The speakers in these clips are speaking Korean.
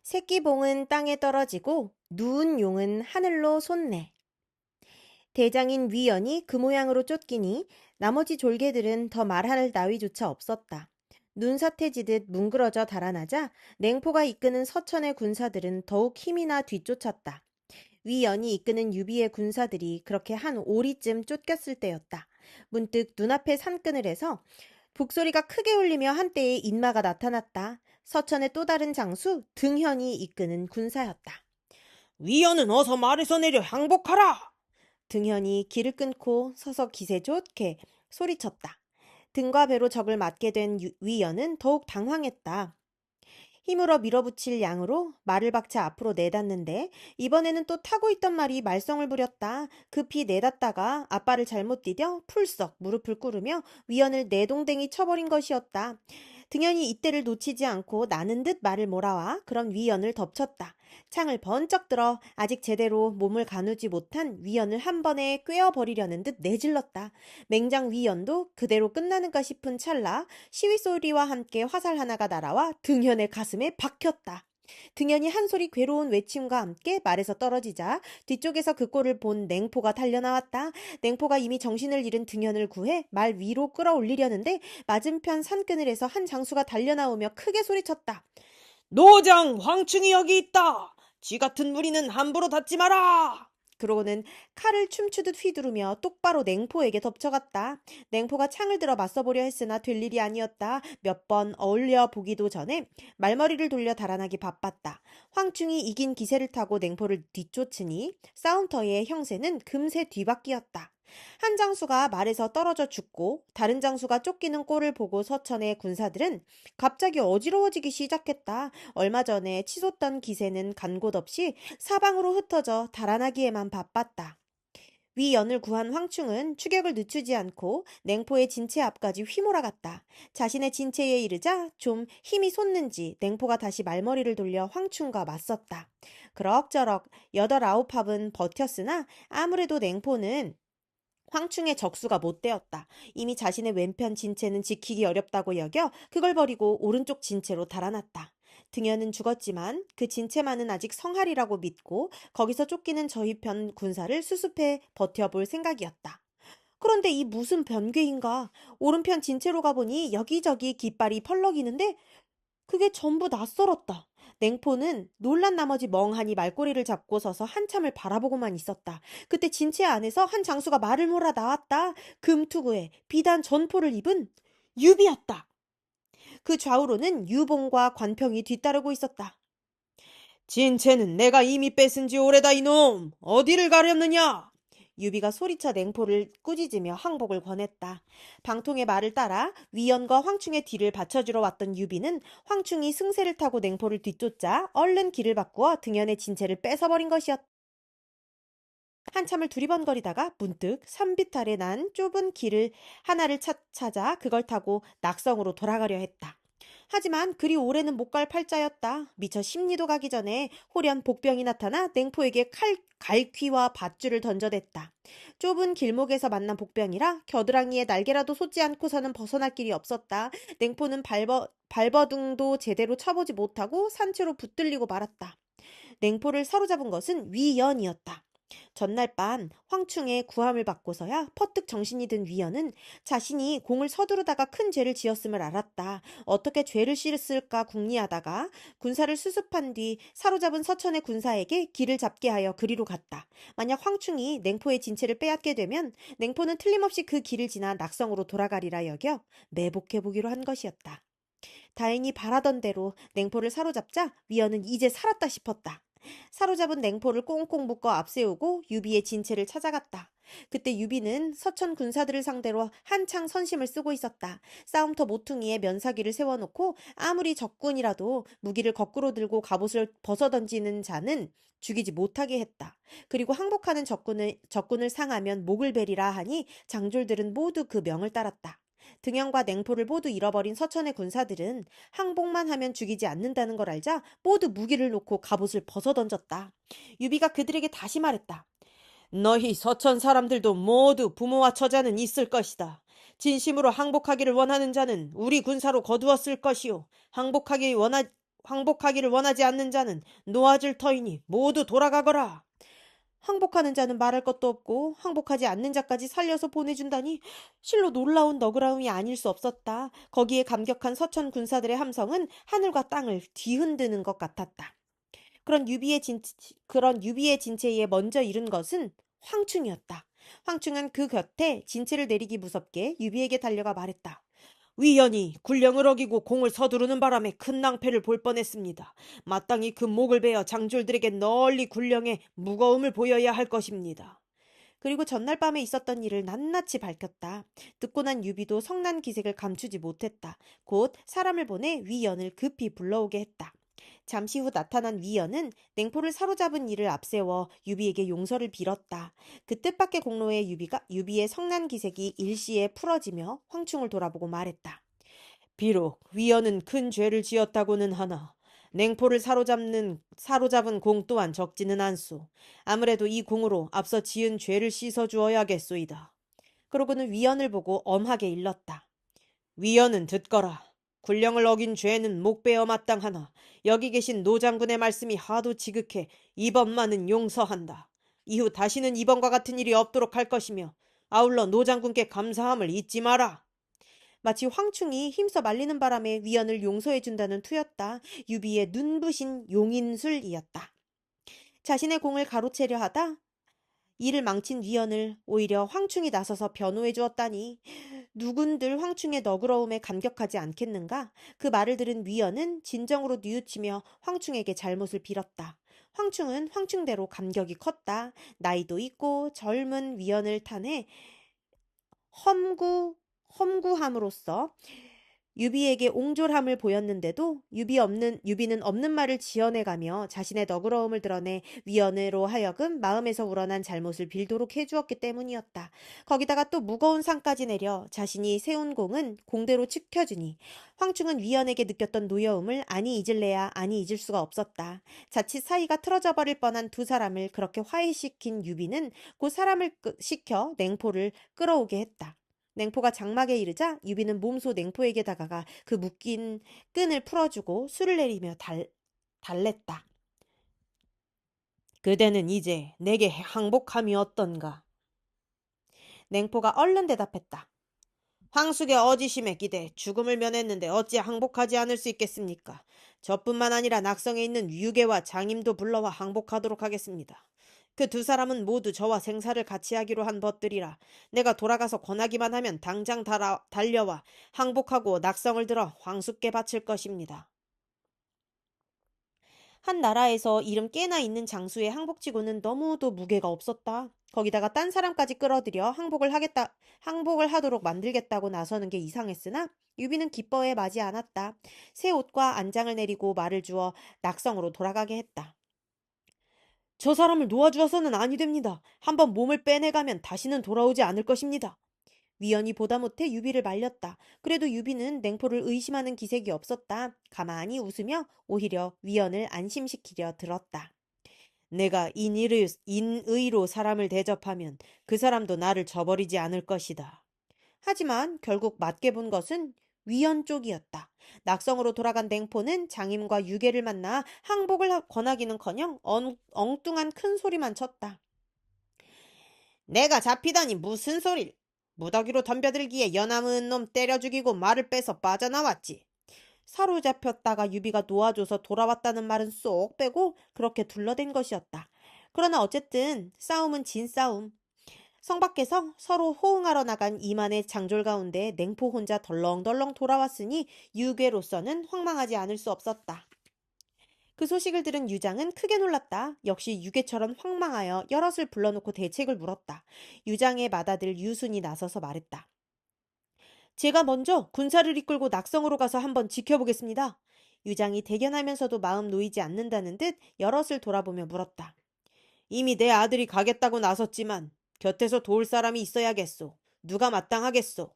새끼봉은 땅에 떨어지고 누운 용은 하늘로 솟네. 대장인 위연이 그 모양으로 쫓기니 나머지 졸개들은 더 말할 나위조차 없었다. 눈사태지듯 뭉그러져 달아나자 냉포가 이끄는 서천의 군사들은 더욱 힘이 나 뒤쫓았다. 위연이 이끄는 유비의 군사들이 그렇게 한 오리쯤 쫓겼을 때였다. 문득 눈앞의 산그늘에서 북소리가 크게 울리며 한때의 인마가 나타났다. 서천의 또 다른 장수 등현이 이끄는 군사였다. 위원은 어서 말에서 내려 항복하라! 등현이 길을 끊고 서서 기세 좋게 소리쳤다. 등과 배로 적을 맞게 된 위연은 더욱 당황했다. 힘으로 밀어붙일 양으로 말을 박차 앞으로 내닫는데 이번에는 또 타고 있던 말이 말썽을 부렸다. 급히 내닫다가 앞발을 잘못 디뎌 풀썩 무릎을 꿇으며 위연을 내동댕이 쳐버린 것이었다. 등현이 이때를 놓치지 않고 나는 듯 말을 몰아와 그런 위연을 덮쳤다. 창을 번쩍 들어 아직 제대로 몸을 가누지 못한 위연을 한 번에 꿰어버리려는 듯 내질렀다. 맹장 위연도 그대로 끝나는가 싶은 찰나 시위 소리와 함께 화살 하나가 날아와 등현의 가슴에 박혔다. 등현이 한 소리 괴로운 외침과 함께 말에서 떨어지자 뒤쪽에서 그 꼴을 본 냉포가 달려나왔다. 냉포가 이미 정신을 잃은 등현을 구해 말 위로 끌어올리려는데 맞은편 산그늘에서 한 장수가 달려나오며 크게 소리쳤다. 노장 황충이 여기 있다! 쥐 같은 무리는 함부로 닿지 마라! 그러고는 칼을 춤추듯 휘두르며 똑바로 냉포에게 덮쳐갔다. 냉포가 창을 들어 맞서보려 했으나 될 일이 아니었다. 몇 번 어울려 보기도 전에 말머리를 돌려 달아나기 바빴다. 황충이 이긴 기세를 타고 냉포를 뒤쫓으니 싸움터의 형세는 금세 뒤바뀌었다. 한 장수가 말에서 떨어져 죽고 다른 장수가 쫓기는 꼴을 보고 서천의 군사들은 갑자기 어지러워지기 시작했다. 얼마 전에 치솟던 기세는 간 곳 없이 사방으로 흩어져 달아나기에만 바빴다. 위연을 구한 황충은 추격을 늦추지 않고 냉포의 진체 앞까지 휘몰아갔다. 자신의 진체에 이르자 좀 힘이 솟는지 냉포가 다시 말머리를 돌려 황충과 맞섰다. 그럭저럭 8-9합은 버텼으나 아무래도 냉포는 황충의 적수가 못 되었다. 이미 자신의 왼편 진체는 지키기 어렵다고 여겨 그걸 버리고 오른쪽 진체로 달아났다. 등현은 죽었지만 그 진체만은 아직 성할이라고 믿고 거기서 쫓기는 저희 편 군사를 수습해 버텨볼 생각이었다. 그런데 이 무슨 변괴인가? 오른편 진체로 가보니 여기저기 깃발이 펄럭이는데 그게 전부 낯설었다. 냉포는 놀란 나머지 멍하니 말꼬리를 잡고 서서 한참을 바라보고만 있었다. 그때 진체 안에서 한 장수가 말을 몰아 나왔다. 금투구에 비단 전포를 입은 유비였다. 그 좌우로는 유봉과 관평이 뒤따르고 있었다. 진체는 내가 이미 뺏은 지 오래다 이놈! 어디를 가렸느냐! 유비가 소리쳐 냉포를 꾸짖으며 항복을 권했다. 방통의 말을 따라 위연과 황충의 뒤를 받쳐주러 왔던 유비는 황충이 승세를 타고 냉포를 뒤쫓자 얼른 길을 바꾸어 등현의 진체를 뺏어버린 것이었다. 한참을 두리번거리다가 문득 산빛 아래 난 좁은 길을 하나를 찾아 그걸 타고 낙성으로 돌아가려 했다. 하지만 그리 오래는 못 갈 팔자였다. 미처 십리도 가기 전에 호련 복병이 나타나 냉포에게 갈퀴와 밧줄을 던져댔다. 좁은 길목에서 만난 복병이라 겨드랑이에 날개라도 솟지 않고서는 벗어날 길이 없었다. 냉포는 발버둥도 제대로 쳐보지 못하고 산채로 붙들리고 말았다. 냉포를 사로잡은 것은 위연이었다. 전날 밤 황충의 구함을 받고서야 퍼뜩 정신이 든 위연은 자신이 공을 서두르다가 큰 죄를 지었음을 알았다. 어떻게 죄를 씻을까 궁리하다가 군사를 수습한 뒤 사로잡은 서천의 군사에게 길을 잡게 하여 그리로 갔다. 만약 황충이 냉포의 진체를 빼앗게 되면 냉포는 틀림없이 그 길을 지나 낙성으로 돌아가리라 여겨 매복해보기로 한 것이었다. 다행히 바라던 대로 냉포를 사로잡자 위연은 이제 살았다 싶었다. 사로잡은 냉포를 꽁꽁 묶어 앞세우고 유비의 진체를 찾아갔다. 그때 유비는 서천 군사들을 상대로 한창 선심을 쓰고 있었다. 싸움터 모퉁이에 면사기를 세워놓고 아무리 적군이라도 무기를 거꾸로 들고 갑옷을 벗어던지는 자는 죽이지 못하게 했다. 그리고 항복하는 적군을 상하면 목을 베리라 하니 장졸들은 모두 그 명을 따랐다. 등현과 냉포를 모두 잃어버린 서천의 군사들은 항복만 하면 죽이지 않는다는 걸 알자 모두 무기를 놓고 갑옷을 벗어던졌다. 유비가 그들에게 다시 말했다. 너희 서천 사람들도 모두 부모와 처자는 있을 것이다. 진심으로 항복하기를 원하는 자는 우리 군사로 거두었을 것이요. 항복하기 항복하기를 원하지 않는 자는 놓아질 터이니 모두 돌아가거라. 항복하는 자는 말할 것도 없고 항복하지 않는 자까지 살려서 보내준다니 실로 놀라운 너그러움이 아닐 수 없었다. 거기에 감격한 서천 군사들의 함성은 하늘과 땅을 뒤흔드는 것 같았다. 그런 유비의 진체에 먼저 이른 것은 황충이었다. 황충은 그 곁에 진체를 내리기 무섭게 유비에게 달려가 말했다. 위연이 군령을 어기고 공을 서두르는 바람에 큰 낭패를 볼 뻔했습니다. 마땅히 그 목을 베어 장졸들에게 널리 군령의 무거움을 보여야 할 것입니다. 그리고 전날 밤에 있었던 일을 낱낱이 밝혔다. 듣고 난 유비도 성난 기색을 감추지 못했다. 곧 사람을 보내 위연을 급히 불러오게 했다. 잠시 후 나타난 위연은 냉포를 사로잡은 이를 앞세워 유비에게 용서를 빌었다. 그 뜻밖의 공로에 유비의 성난 기색이 일시에 풀어지며 황충을 돌아보고 말했다. 비록 위연은 큰 죄를 지었다고는 하나 냉포를 사로잡은 공 또한 적지는 않소. 아무래도 이 공으로 앞서 지은 죄를 씻어주어야겠소이다. 그러고는 위연을 보고 엄하게 일렀다. 위연은 듣거라. 군령을 어긴 죄는 목베어 마땅하나 여기 계신 노장군의 말씀이 하도 지극해 이번만은 용서한다. 이후 다시는 이번과 같은 일이 없도록 할 것이며 아울러 노장군께 감사함을 잊지 마라. 마치 황충이 힘써 말리는 바람에 위연을 용서해준다는 투였다. 유비의 눈부신 용인술이었다. 자신의 공을 가로채려 하다 이를 망친 위연을 오히려 황충이 나서서 변호해 주었다니 누군들 황충의 너그러움에 감격하지 않겠는가? 그 말을 들은 위연은 진정으로 뉘우치며 황충에게 잘못을 빌었다. 황충은 황충대로 감격이 컸다. 나이도 있고 젊은 위연을 탄해 험구함으로써 유비에게 옹졸함을 보였는데도 유비는 없는 말을 지어내가며 자신의 너그러움을 드러내 위연으로 하여금 마음에서 우러난 잘못을 빌도록 해주었기 때문이었다. 거기다가 또 무거운 상까지 내려 자신이 세운 공은 공대로 지켜주니 황충은 위연에게 느꼈던 노여움을 아니 잊을래야 아니 잊을 수가 없었다. 자칫 사이가 틀어져 버릴 뻔한 두 사람을 그렇게 화해시킨 유비는 곧 사람을 시켜 냉포를 끌어오게 했다. 냉포가 장막에 이르자 유비는 몸소 냉포에게 다가가 그 묶인 끈을 풀어주고 술을 내리며 달랬다. 그대는 이제 내게 항복함이 어떤가? 냉포가 얼른 대답했다. 황숙의 어지심에 기대 죽음을 면했는데 어찌 항복하지 않을 수 있겠습니까? 저뿐만 아니라 낙성에 있는 유계와 장임도 불러와 항복하도록 하겠습니다. 그 두 사람은 모두 저와 생사를 같이 하기로 한 벗들이라 내가 돌아가서 권하기만 하면 당장 달려와 항복하고 낙성을 들어 황숙께 바칠 것입니다. 한 나라에서 이름 꽤나 있는 장수의 항복치고는 너무도 무게가 없었다. 거기다가 딴 사람까지 끌어들여 항복을 하도록 만들겠다고 나서는 게 이상했으나 유비는 기뻐해 마지 않았다. 새 옷과 안장을 내리고 말을 주어 낙성으로 돌아가게 했다. 저 사람을 놓아주어서는 아니 됩니다. 한번 몸을 빼내가면 다시는 돌아오지 않을 것입니다. 위연이 보다 못해 유비를 말렸다. 그래도 유비는 냉포를 의심하는 기색이 없었다. 가만히 웃으며 오히려 위연을 안심시키려 들었다. 내가 인의로 사람을 대접하면 그 사람도 나를 저버리지 않을 것이다. 하지만 결국 맞게 본 것은 위연 쪽이었다. 낙성으로 돌아간 냉포는 장임과 유계를 만나 항복을 권하기는커녕 엉뚱한 큰 소리만 쳤다. 내가 잡히다니 무슨 소릴. 무더기로 덤벼들기에 연함은 놈 때려 죽이고 말을 빼서 빠져나왔지. 사로잡혔다가 유비가 놓아줘서 돌아왔다는 말은 쏙 빼고 그렇게 둘러댄 것이었다. 그러나 어쨌든 싸움은 진 싸움. 성 밖에서 서로 호응하러 나간 이만의 장졸 가운데 냉포 혼자 덜렁덜렁 돌아왔으니 유괴로서는 황망하지 않을 수 없었다. 그 소식을 들은 유장은 크게 놀랐다. 역시 유괴처럼 황망하여 여럿을 불러놓고 대책을 물었다. 유장의 맏아들 유순이 나서서 말했다. 제가 먼저 군사를 이끌고 낙성으로 가서 한번 지켜보겠습니다. 유장이 대견하면서도 마음 놓이지 않는다는 듯 여럿을 돌아보며 물었다. 이미 내 아들이 가겠다고 나섰지만 곁에서 도울 사람이 있어야겠소. 누가 마땅하겠소.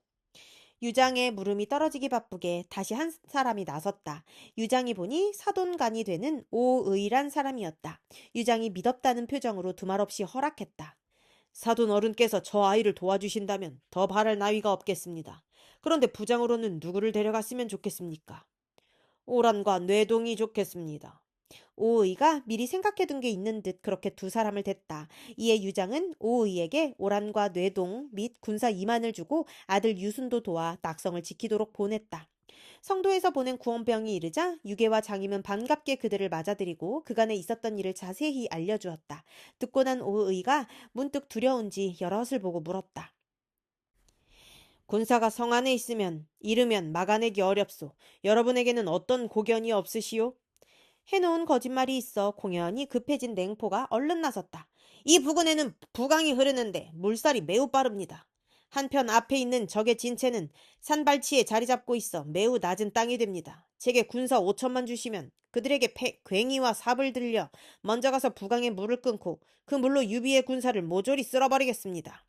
유장의 물음이 떨어지기 바쁘게 다시 한 사람이 나섰다. 유장이 보니 사돈간이 되는 오의란 사람이었다. 유장이 미덥다는 표정으로 두말 없이 허락했다. 사돈 어른께서 저 아이를 도와주신다면 더 바랄 나위가 없겠습니다. 그런데 부장으로는 누구를 데려갔으면 좋겠습니까? 오란과 뇌동이 좋겠습니다. 오의가 미리 생각해둔 게 있는 듯 그렇게 두 사람을 댔다. 이에 유장은 오의에게 오란과 뇌동 및 군사 2만을 주고 아들 유순도 도와 낙성을 지키도록 보냈다. 성도에서 보낸 구원병이 이르자 유계와 장임은 반갑게 그들을 맞아들이고 그간에 있었던 일을 자세히 알려주었다. 듣고 난 오의가 문득 두려운지 여럿을 보고 물었다. 군사가 성 안에 있으면 이르면 막아내기 어렵소. 여러분에게는 어떤 고견이 없으시오? 해놓은 거짓말이 있어 공연히 급해진 냉포가 얼른 나섰다. 이 부근에는 부강이 흐르는데 물살이 매우 빠릅니다. 한편 앞에 있는 적의 진체는 산발치에 자리 잡고 있어 매우 낮은 땅이 됩니다. 제게 군사 5천만 주시면 그들에게 괭이와 삽을 들려 먼저 가서 부강에 물을 끊고 그 물로 유비의 군사를 모조리 쓸어버리겠습니다.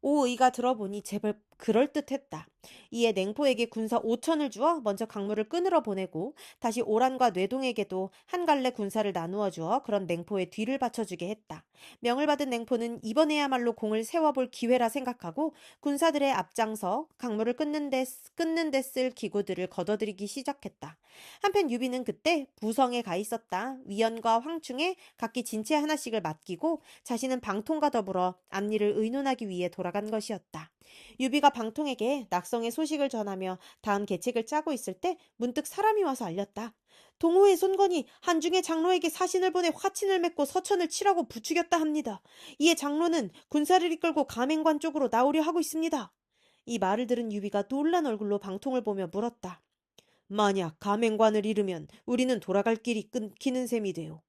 오의가 들어보니 제법 그럴듯했다. 이에 냉포에게 군사 5천을 주어 먼저 강물을 끊으러 보내고 다시 오란과 뇌동에게도 한 갈래 군사를 나누어 주어 그런 냉포의 뒤를 받쳐주게 했다. 명을 받은 냉포는 이번에야말로 공을 세워볼 기회라 생각하고 군사들의 앞장서 강물을 끊는 데 쓸 기구들을 걷어들이기 시작했다. 한편 유비는 그때 부성에 가 있었다. 위연과 황충에 각기 진체 하나씩을 맡기고 자신은 방통과 더불어 앞일을 의논하기 위해 돌아간 것이었다. 유비가 방통에게 낙성의 소식을 전하며 다음 계책을 짜고 있을 때 문득 사람이 와서 알렸다. 동호회 손건이 한중의 장로에게 사신을 보내 화친을 맺고 서천을 치라고 부추겼다 합니다. 이에 장로는 군사를 이끌고 가맹관 쪽으로 나오려 하고 있습니다. 이 말을 들은 유비가 놀란 얼굴로 방통을 보며 물었다. 만약 가맹관을 잃으면 우리는 돌아갈 길이 끊기는 셈이 되오.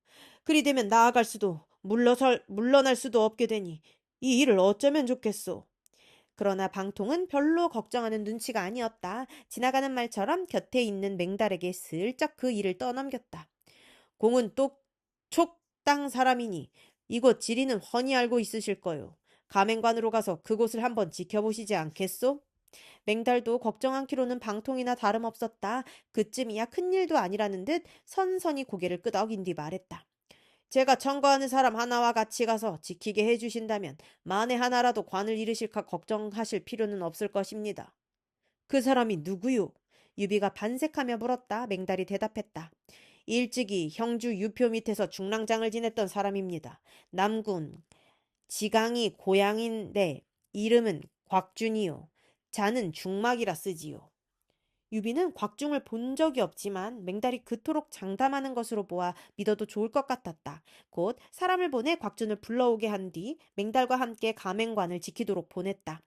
그리 되면 나아갈 수도 물러날 수도 없게 되니 이 일을 어쩌면 좋겠소. 그러나 방통은 별로 걱정하는 눈치가 아니었다. 지나가는 말처럼 곁에 있는 맹달에게 슬쩍 그 일을 떠넘겼다. 공은 똑 촉땅 사람이니 이곳 지리는 훤히 알고 있으실 거요. 가맹관으로 가서 그곳을 한번 지켜보시지 않겠소? 맹달도 걱정 않기로는 방통이나 다름없었다. 그쯤이야 큰일도 아니라는 듯 선선히 고개를 끄덕인 뒤 말했다. 제가 청거하는 사람 하나와 같이 가서 지키게 해주신다면 만에 하나라도 관을 잃으실까 걱정하실 필요는 없을 것입니다. 그 사람이 누구요? 유비가 반색하며 물었다. 맹달이 대답했다. 일찍이 형주 유표 밑에서 중랑장을 지냈던 사람입니다. 남군 지강이 고향인데 이름은 곽준이요. 자는 중막이라 쓰지요. 유비는 곽중을 본 적이 없지만 맹달이 그토록 장담하는 것으로 보아 믿어도 좋을 것 같았다. 곧 사람을 보내 곽준을 불러오게 한 뒤 맹달과 함께 가맹관을 지키도록 보냈다.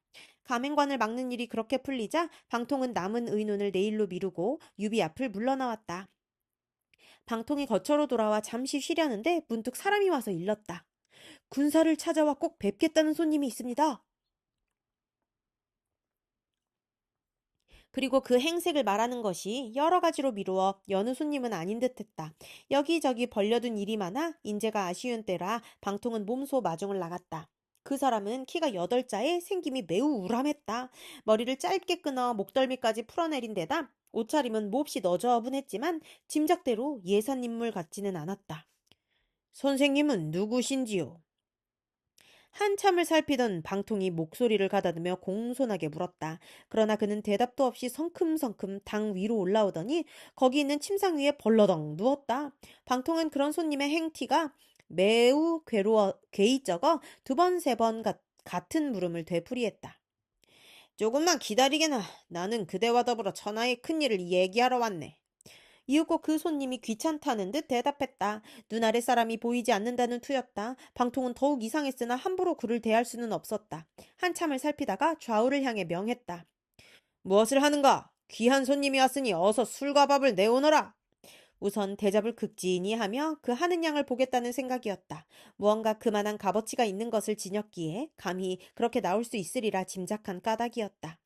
가맹관을 막는 일이 그렇게 풀리자 방통은 남은 의논을 내일로 미루고 유비 앞을 물러나왔다. 방통이 거처로 돌아와 잠시 쉬려는데 문득 사람이 와서 일렀다. 군사를 찾아와 꼭 뵙겠다는 손님이 있습니다. 그리고 그 행색을 말하는 것이 여러 가지로 미루어 여느 손님은 아닌 듯했다. 여기저기 벌려둔 일이 많아 인제가 아쉬운 때라 방통은 몸소 마중을 나갔다. 그 사람은 키가 8자에 생김이 매우 우람했다. 머리를 짧게 끊어 목덜미까지 풀어내린 데다 옷차림은 몹시 너저분했지만 짐작대로 예산인물 같지는 않았다. 선생님은 누구신지요? 한참을 살피던 방통이 목소리를 가다듬며 공손하게 물었다. 그러나 그는 대답도 없이 성큼성큼 당 위로 올라오더니 거기 있는 침상 위에 벌러덩 누웠다. 방통은 그런 손님의 행티가 매우 괴이쩍어 두 번, 세 번 같은 물음을 되풀이했다. 조금만 기다리게나. 나는 그대와 더불어 천하의 큰일을 얘기하러 왔네. 이윽고 그 손님이 귀찮다는 듯 대답했다. 눈 아래 사람이 보이지 않는다는 투였다. 방통은 더욱 이상했으나 함부로 그를 대할 수는 없었다. 한참을 살피다가 좌우를 향해 명했다. 무엇을 하는가? 귀한 손님이 왔으니 어서 술과 밥을 내오너라. 우선 대접을 극진히 하며 그 하는 양을 보겠다는 생각이었다. 무언가 그만한 값어치가 있는 것을 지녔기에 감히 그렇게 나올 수 있으리라 짐작한 까닭이었다.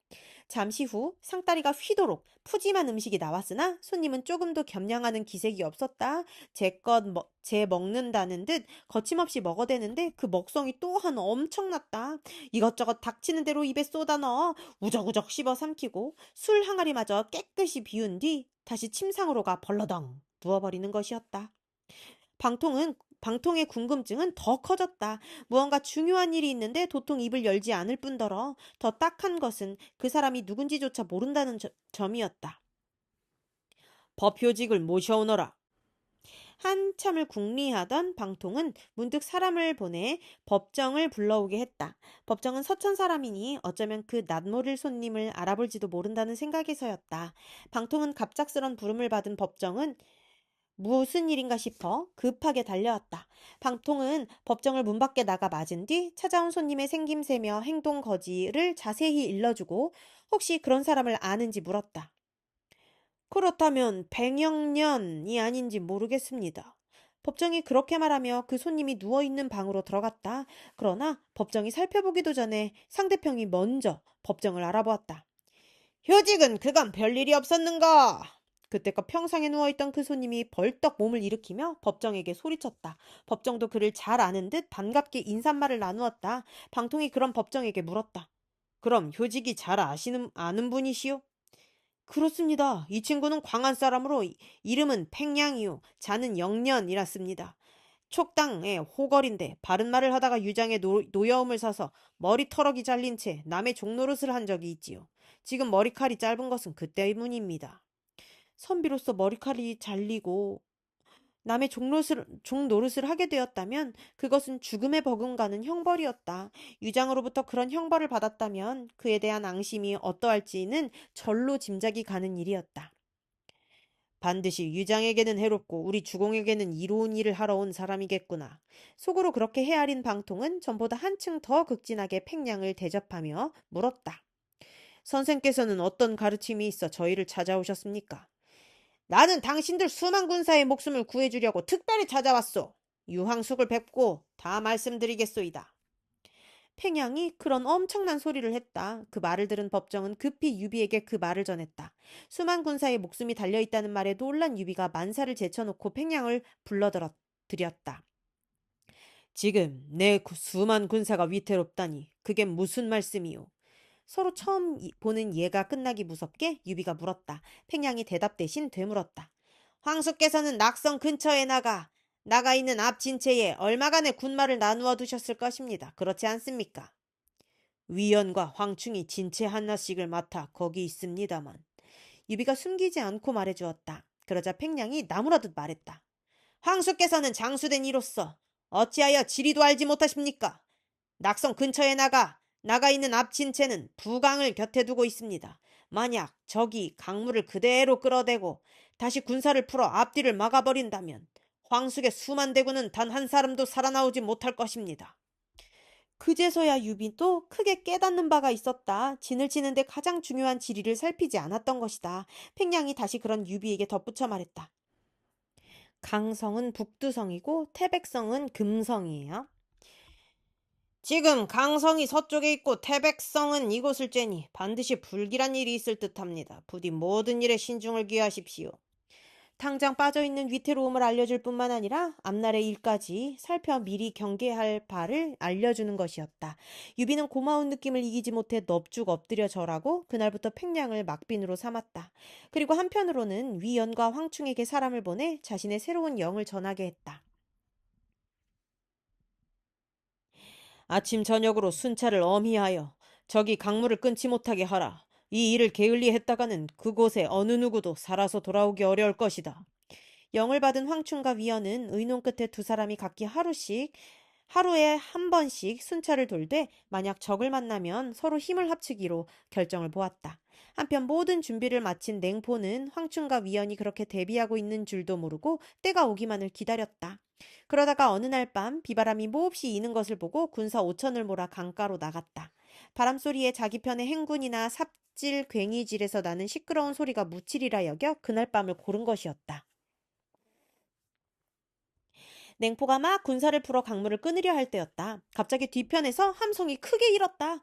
잠시 후 상다리가 휘도록 푸짐한 음식이 나왔으나 손님은 조금도 겸양하는 기색이 없었다. 제 먹는다는 듯 거침없이 먹어대는데 그 먹성이 또한 엄청났다. 이것저것 닥치는 대로 입에 쏟아 넣어 우적우적 씹어 삼키고 술 항아리마저 깨끗이 비운 뒤 다시 침상으로 가 벌러덩 누워버리는 것이었다. 방통의 궁금증은 더 커졌다. 무언가 중요한 일이 있는데 도통 입을 열지 않을 뿐더러 더 딱한 것은 그 사람이 누군지조차 모른다는 점이었다. 법효직을 모셔오너라. 한참을 궁리하던 방통은 문득 사람을 보내 법정을 불러오게 했다. 법정은 서천 사람이니 어쩌면 그 낯모를 손님을 알아볼지도 모른다는 생각에서였다. 방통은 갑작스런 부름을 받은 법정은 무슨 일인가 싶어 급하게 달려왔다. 방통은 법정을 문 밖에 나가 맞은 뒤 찾아온 손님의 생김새며 행동 거지를 자세히 일러주고 혹시 그런 사람을 아는지 물었다. 그렇다면 백영년이 아닌지 모르겠습니다. 법정이 그렇게 말하며 그 손님이 누워있는 방으로 들어갔다. 그러나 법정이 살펴보기도 전에 상대편이 먼저 법정을 알아보았다. 효직은 그간 별일이 없었는가? 그때껏 평상에 누워있던 그 손님이 벌떡 몸을 일으키며 법정에게 소리쳤다. 법정도 그를 잘 아는 듯 반갑게 인사말을 나누었다. 방통이 그런 법정에게 물었다. 그럼 효직이 잘 아는 분이시오? 그렇습니다. 이 친구는 광안 사람으로 이름은 팽양이요. 자는 영년이랐습니다. 촉당의 호걸인데 바른 말을 하다가 유장에 노여움을 사서 머리 털럭이 잘린 채 남의 종노릇을 한 적이 있지요. 지금 머리칼이 짧은 것은 그 때문입니다. 선비로서 머리칼이 잘리고 남의 종노릇을 하게 되었다면 그것은 죽음에 버금가는 형벌이었다. 유장으로부터 그런 형벌을 받았다면 그에 대한 앙심이 어떠할지는 절로 짐작이 가는 일이었다. 반드시 유장에게는 해롭고 우리 주공에게는 이로운 일을 하러 온 사람이겠구나. 속으로 그렇게 헤아린 방통은 전보다 한층 더 극진하게 팽량을 대접하며 물었다. 선생께서는 어떤 가르침이 있어 저희를 찾아오셨습니까? 나는 당신들 수만 군사의 목숨을 구해주려고 특별히 찾아왔소. 유황숙을 뵙고 다 말씀드리겠소이다. 팽양이 그런 엄청난 소리를 했다. 그 말을 들은 법정은 급히 유비에게 그 말을 전했다. 수만 군사의 목숨이 달려있다는 말에 놀란 유비가 만사를 제쳐놓고 팽양을 불러들였다. 지금 내 수만 군사가 위태롭다니 그게 무슨 말씀이오? 서로 처음 보는 예가 끝나기 무섭게 유비가 물었다. 팽양이 대답 대신 되물었다. 황수께서는 낙성 근처에 나가 있는 앞 진체에 얼마간의 군마를 나누어 두셨을 것입니다. 그렇지 않습니까? 위원과 황충이 진체 하나씩을 맡아 거기 있습니다만. 유비가 숨기지 않고 말해주었다. 그러자 팽양이 나무라듯 말했다. 황수께서는 장수된 이로써 어찌하여 지리도 알지 못하십니까? 낙성 근처에 나가 있는 앞 진체는 부강을 곁에 두고 있습니다. 만약 적이 강물을 그대로 끌어대고 다시 군사를 풀어 앞뒤를 막아버린다면 황숙의 수만 대군은 단 한 사람도 살아나오지 못할 것입니다. 그제서야 유비도 크게 깨닫는 바가 있었다. 진을 치는데 가장 중요한 지리를 살피지 않았던 것이다. 팽량이 다시 그런 유비에게 덧붙여 말했다. 강성은 북두성이고 태백성은 금성이에요. 지금 강성이 서쪽에 있고 태백성은 이곳을 쬐니 반드시 불길한 일이 있을 듯합니다. 부디 모든 일에 신중을 기하십시오. 당장 빠져있는 위태로움을 알려줄 뿐만 아니라 앞날의 일까지 살펴 미리 경계할 바를 알려주는 것이었다. 유비는 고마운 느낌을 이기지 못해 넙죽 엎드려 절하고 그날부터 팽량을 막빈으로 삼았다. 그리고 한편으로는 위연과 황충에게 사람을 보내 자신의 새로운 영을 전하게 했다. 아침 저녁으로 순찰을 엄히하여 적이 강물을 끊지 못하게 하라. 이 일을 게을리 했다가는 그곳에 어느 누구도 살아서 돌아오기 어려울 것이다. 영을 받은 황충과 위연은 의논 끝에 두 사람이 각기 하루에 한 번씩 순찰을 돌되 만약 적을 만나면 서로 힘을 합치기로 결정을 보았다. 한편 모든 준비를 마친 냉포는 황충과 위연이 그렇게 대비하고 있는 줄도 모르고 때가 오기만을 기다렸다. 그러다가 어느 날 밤 비바람이 몹시 이는 것을 보고 군사 5천을 몰아 강가로 나갔다. 바람소리에 자기 편의 행군이나 삽질, 괭이질에서 나는 시끄러운 소리가 묻히리라 여겨 그날 밤을 고른 것이었다. 냉포가 막 군사를 풀어 강물을 끊으려 할 때였다. 갑자기 뒤편에서 함성이 크게 일었다.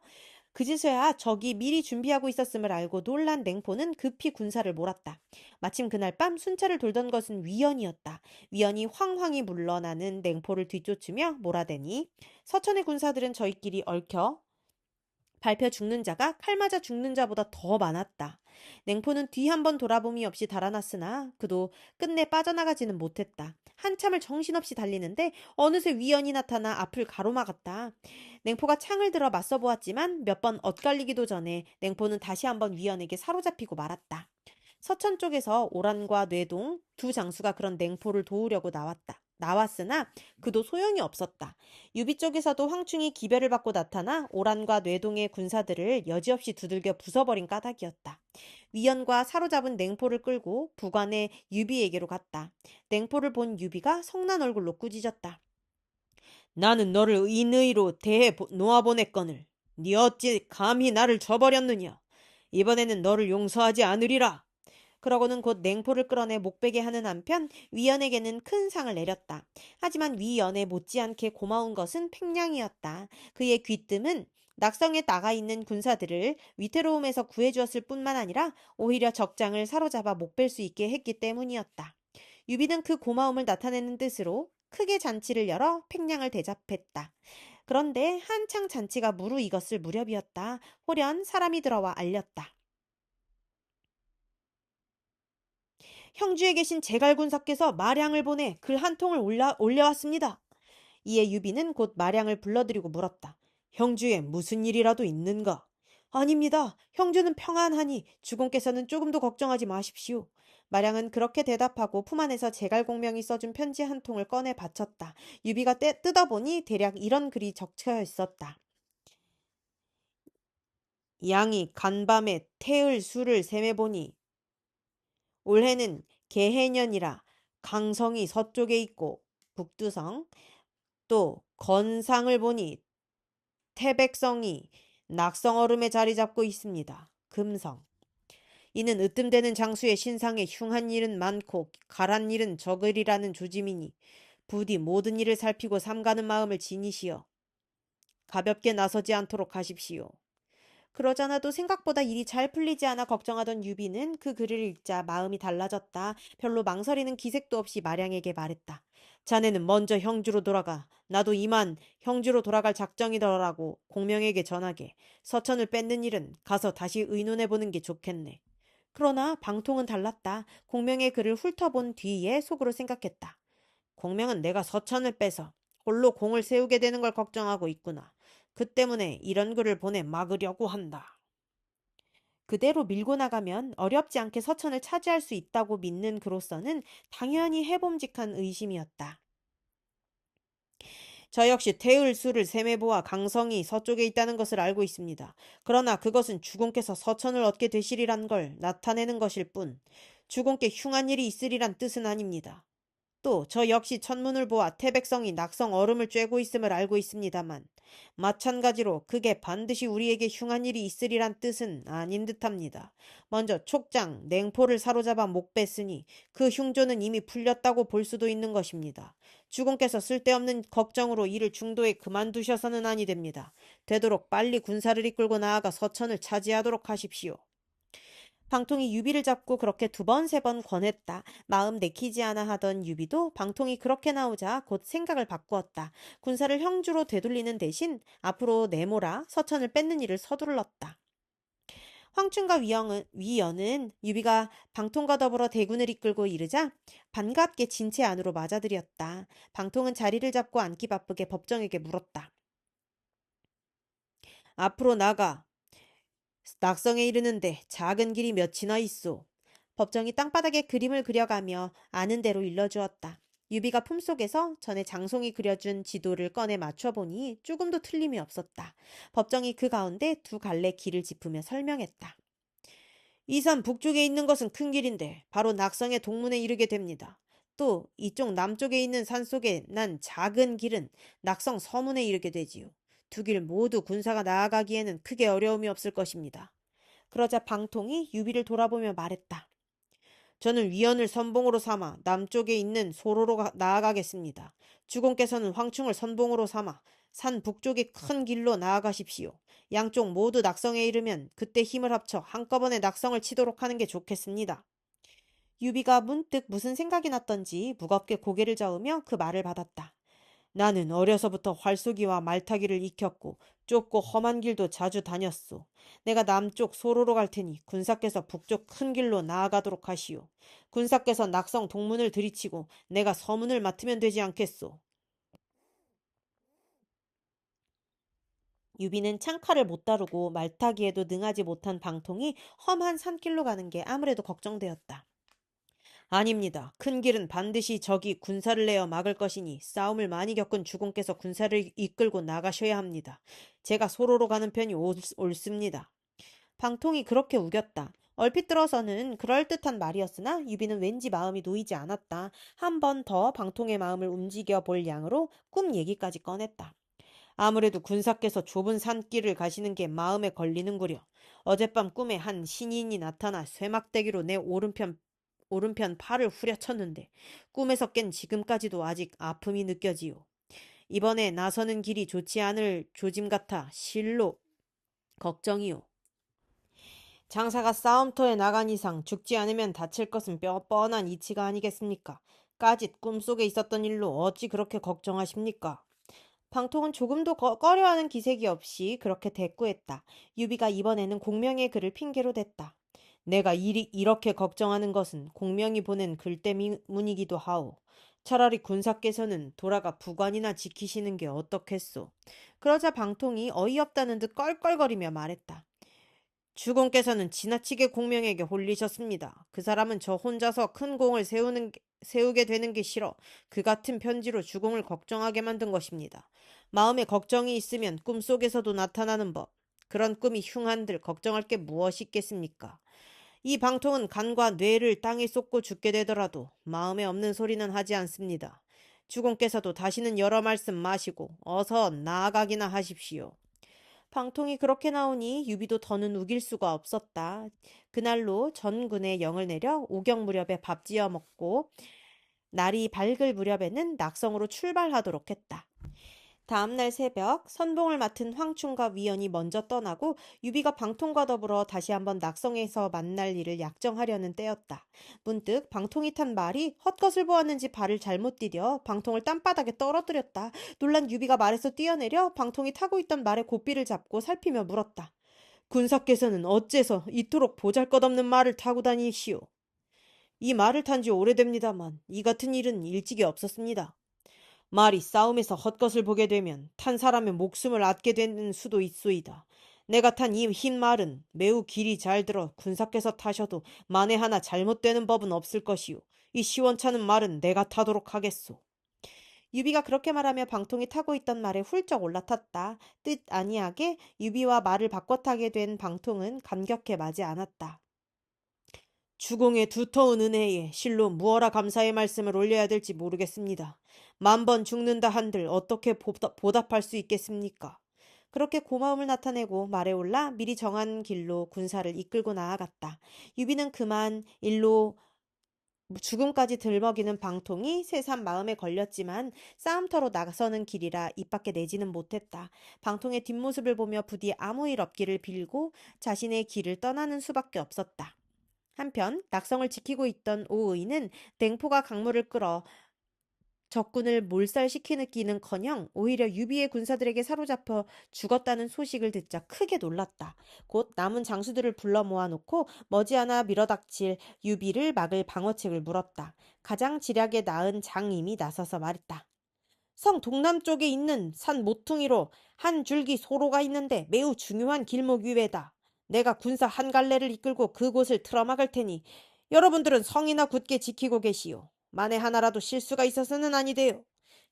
그제서야 적이 미리 준비하고 있었음을 알고 놀란 냉포는 급히 군사를 몰았다. 마침 그날 밤 순찰을 돌던 것은 위연이었다. 위연이 황황히 물러나는 냉포를 뒤쫓으며 몰아대니 서천의 군사들은 저희끼리 얽혀 밟혀 죽는 자가 칼 맞아 죽는 자보다 더 많았다. 냉포는 뒤 한 번 돌아봄이 없이 달아났으나 그도 끝내 빠져나가지는 못했다. 한참을 정신없이 달리는데 어느새 위연이 나타나 앞을 가로막았다. 냉포가 창을 들어 맞서 보았지만 몇 번 엇갈리기도 전에 냉포는 다시 한번 위연에게 사로잡히고 말았다. 서천 쪽에서 오란과 뇌동 두 장수가 그런 냉포를 도우려고 나왔으나 그도 소용이 없었다. 유비 쪽에서도 황충이 기별을 받고 나타나 오란과 뇌동의 군사들을 여지없이 두들겨 부숴버린 까닭이었다. 위연과 사로잡은 냉포를 끌고 부관의 유비에게로 갔다. 냉포를 본 유비가 성난 얼굴로 꾸짖었다. 나는 너를 인의로 대해 놓아보냈거늘 네 어찌 감히 나를 저버렸느냐. 이번에는 너를 용서하지 않으리라. 그러고는 곧 냉포를 끌어내 목베개 하는 한편 위연에게는 큰 상을 내렸다. 하지만 위연에 못지않게 고마운 것은 팽량이었다. 그의 귀뜸은 낙성에 나가 있는 군사들을 위태로움에서 구해주었을 뿐만 아니라 오히려 적장을 사로잡아 목벨 수 있게 했기 때문이었다. 유비는 그 고마움을 나타내는 뜻으로 크게 잔치를 열어 팽량을 대접했다. 그런데 한창 잔치가 무르익었을 무렵이었다. 호련 사람이 들어와 알렸다. 형주에 계신 제갈군사께서 마량을 보내 글 한 통을 올려왔습니다. 이에 유비는 곧 마량을 불러들이고 물었다. 형주에 무슨 일이라도 있는가? 아닙니다. 형주는 평안하니 주공께서는 조금도 걱정하지 마십시오. 마량은 그렇게 대답하고 품 안에서 제갈공명이 써준 편지 한 통을 꺼내 바쳤다. 유비가 뜯어보니 대략 이런 글이 적혀 있었다. 양이 간밤에 태을 술을 셈해보니 올해는 개해년이라 강성이 서쪽에 있고 북두성, 또 건상을 보니 태백성이 낙성얼음에 자리 잡고 있습니다. 금성. 이는 으뜸되는 장수의 신상에 흉한 일은 많고 가란 일은 적으리라는 조짐이니 부디 모든 일을 살피고 삼가는 마음을 지니시어 가볍게 나서지 않도록 하십시오. 그러잖아도 생각보다 일이 잘 풀리지 않아 걱정하던 유비는 그 글을 읽자 마음이 달라졌다. 별로 망설이는 기색도 없이 마량에게 말했다. 자네는 먼저 형주로 돌아가. 나도 이만 형주로 돌아갈 작정이더라고 공명에게 전하게. 서천을 뺏는 일은 가서 다시 의논해보는 게 좋겠네. 그러나 방통은 달랐다. 공명의 글을 훑어본 뒤에 속으로 생각했다. 공명은 내가 서천을 빼서 홀로 공을 세우게 되는 걸 걱정하고 있구나. 그 때문에 이런 글을 보내 막으려고 한다. 그대로 밀고 나가면 어렵지 않게 서천을 차지할 수 있다고 믿는 그로서는 당연히 해봄직한 의심이었다. 저 역시 태을수를 세메보와 강성이 서쪽에 있다는 것을 알고 있습니다. 그러나 그것은 주공께서 서천을 얻게 되시리란 걸 나타내는 것일 뿐 주공께 흉한 일이 있으리란 뜻은 아닙니다. 또 저 역시 천문을 보아 태백성이 낙성 얼음을 쬐고 있음을 알고 있습니다만 마찬가지로 그게 반드시 우리에게 흉한 일이 있으리란 뜻은 아닌 듯합니다. 먼저 촉장, 냉포를 사로잡아 목 뺐으니 그 흉조는 이미 풀렸다고 볼 수도 있는 것입니다. 주공께서 쓸데없는 걱정으로 일을 중도에 그만두셔서는 아니 됩니다. 되도록 빨리 군사를 이끌고 나아가 서천을 차지하도록 하십시오. 방통이 유비를 잡고 그렇게 두 번, 세 번 권했다. 마음 내키지 않아 하던 유비도 방통이 그렇게 나오자 곧 생각을 바꾸었다. 군사를 형주로 되돌리는 대신 앞으로 내몰아 서천을 뺏는 일을 서둘렀다. 황충과 위연은 유비가 방통과 더불어 대군을 이끌고 이르자 반갑게 진체 안으로 맞아들였다. 방통은 자리를 잡고 앉기 바쁘게 법정에게 물었다. 앞으로 나가. 낙성에 이르는데 작은 길이 몇이나 있소. 법정이 땅바닥에 그림을 그려가며 아는 대로 일러주었다. 유비가 품속에서 전에 장송이 그려준 지도를 꺼내 맞춰보니 조금도 틀림이 없었다. 법정이 그 가운데 두 갈래 길을 짚으며 설명했다. 이 산 북쪽에 있는 것은 큰 길인데 바로 낙성의 동문에 이르게 됩니다. 또 이쪽 남쪽에 있는 산속에 난 작은 길은 낙성 서문에 이르게 되지요. 두 길 모두 군사가 나아가기에는 크게 어려움이 없을 것입니다. 그러자 방통이 유비를 돌아보며 말했다. 저는 위원을 선봉으로 삼아 남쪽에 있는 소로로 나아가겠습니다. 주공께서는 황충을 선봉으로 삼아 산 북쪽의 큰 길로 나아가십시오. 양쪽 모두 낙성에 이르면 그때 힘을 합쳐 한꺼번에 낙성을 치도록 하는 게 좋겠습니다. 유비가 문득 무슨 생각이 났던지 무겁게 고개를 저으며 그 말을 받았다. 나는 어려서부터 활쏘기와 말타기를 익혔고 좁고 험한 길도 자주 다녔소. 내가 남쪽 소로로 갈 테니 군사께서 북쪽 큰 길로 나아가도록 하시오. 군사께서 낙성 동문을 들이치고 내가 서문을 맡으면 되지 않겠소. 유비는 창칼을 못 다루고 말타기에도 능하지 못한 방통이 험한 산길로 가는 게 아무래도 걱정되었다. 아닙니다. 큰 길은 반드시 적이 군사를 내어 막을 것이니 싸움을 많이 겪은 주공께서 군사를 이끌고 나가셔야 합니다. 제가 소로로 가는 편이 옳습니다. 방통이 그렇게 우겼다. 얼핏 들어서는 그럴듯한 말이었으나 유비는 왠지 마음이 놓이지 않았다. 한 번 더 방통의 마음을 움직여 볼 양으로 꿈 얘기까지 꺼냈다. 아무래도 군사께서 좁은 산길을 가시는 게 마음에 걸리는구려. 어젯밤 꿈에 한 신인이 나타나 쇠막대기로 내 오른편 팔을 후려쳤는데 꿈에서 깬 지금까지도 아직 아픔이 느껴지요. 이번에 나서는 길이 좋지 않을 조짐 같아 실로 걱정이요. 장사가 싸움터에 나간 이상 죽지 않으면 다칠 것은 뻔한 이치가 아니겠습니까? 까짓 꿈속에 있었던 일로 어찌 그렇게 걱정하십니까? 방통은 조금도 꺼려하는 기색이 없이 그렇게 대꾸했다. 유비가 이번에는 공명의 글을 핑계로 댔다. 내가 이렇게 걱정하는 것은 공명이 보낸 글 때문이기도 하오. 차라리 군사께서는 돌아가 부관이나 지키시는 게 어떻겠소? 그러자 방통이 어이없다는 듯 껄껄거리며 말했다. 주공께서는 지나치게 공명에게 홀리셨습니다. 그 사람은 저 혼자서 큰 공을 세우게 되는 게 싫어 그 같은 편지로 주공을 걱정하게 만든 것입니다. 마음에 걱정이 있으면 꿈속에서도 나타나는 법. 그런 꿈이 흉한들 걱정할 게 무엇이 있겠습니까? 이 방통은 간과 뇌를 땅에 쏟고 죽게 되더라도 마음에 없는 소리는 하지 않습니다. 주공께서도 다시는 여러 말씀 마시고 어서 나아가기나 하십시오. 방통이 그렇게 나오니 유비도 더는 우길 수가 없었다. 그날로 전군에 영을 내려 오경 무렵에 밥 지어 먹고 날이 밝을 무렵에는 낙성으로 출발하도록 했다. 다음날 새벽 선봉을 맡은 황충과 위연이 먼저 떠나고 유비가 방통과 더불어 다시 한번 낙성에서 만날 일을 약정하려는 때였다. 문득 방통이 탄 말이 헛것을 보았는지 발을 잘못 디뎌 방통을 땀바닥에 떨어뜨렸다. 놀란 유비가 말에서 뛰어내려 방통이 타고 있던 말의 고삐를 잡고 살피며 물었다. 군사께서는 어째서 이토록 보잘것없는 말을 타고 다니시오? 이 말을 탄 지 오래됩니다만 이 같은 일은 일찍이 없었습니다. 말이 싸움에서 헛것을 보게 되면 탄 사람의 목숨을 얻게 되는 수도 있소이다. 내가 탄 이 흰 말은 매우 길이 잘 들어 군사께서 타셔도 만에 하나 잘못되는 법은 없을 것이오. 이 시원찮은 말은 내가 타도록 하겠소. 유비가 그렇게 말하며 방통이 타고 있던 말에 훌쩍 올라탔다. 뜻 아니하게 유비와 말을 바꿔 타게 된 방통은 감격해 마지 않았다. 주공의 두터운 은혜에 실로 무어라 감사의 말씀을 올려야 될지 모르겠습니다. 10,000번 죽는다 한들 어떻게 보답할 수 있겠습니까? 그렇게 고마움을 나타내고 말에 올라 미리 정한 길로 군사를 이끌고 나아갔다. 유비는 그만 일로 죽음까지 들먹이는 방통이 새삼 마음에 걸렸지만 싸움터로 나서는 길이라 입 밖에 내지는 못했다. 방통의 뒷모습을 보며 부디 아무 일 없기를 빌고 자신의 길을 떠나는 수밖에 없었다. 한편 낙성을 지키고 있던 오의는 냉포가 강물을 끌어 적군을 몰살시키기는커녕 오히려 유비의 군사들에게 사로잡혀 죽었다는 소식을 듣자 크게 놀랐다. 곧 남은 장수들을 불러 모아놓고 머지않아 밀어닥칠 유비를 막을 방어책을 물었다. 가장 지략에 나은 장임이 나서서 말했다. 성 동남쪽에 있는 산 모퉁이로 한 줄기 소로가 있는데 매우 중요한 길목 위에다. 내가 군사 한 갈래를 이끌고 그곳을 틀어막을 테니 여러분들은 성이나 굳게 지키고 계시오. 만에 하나라도 실수가 있어서는 아니돼요.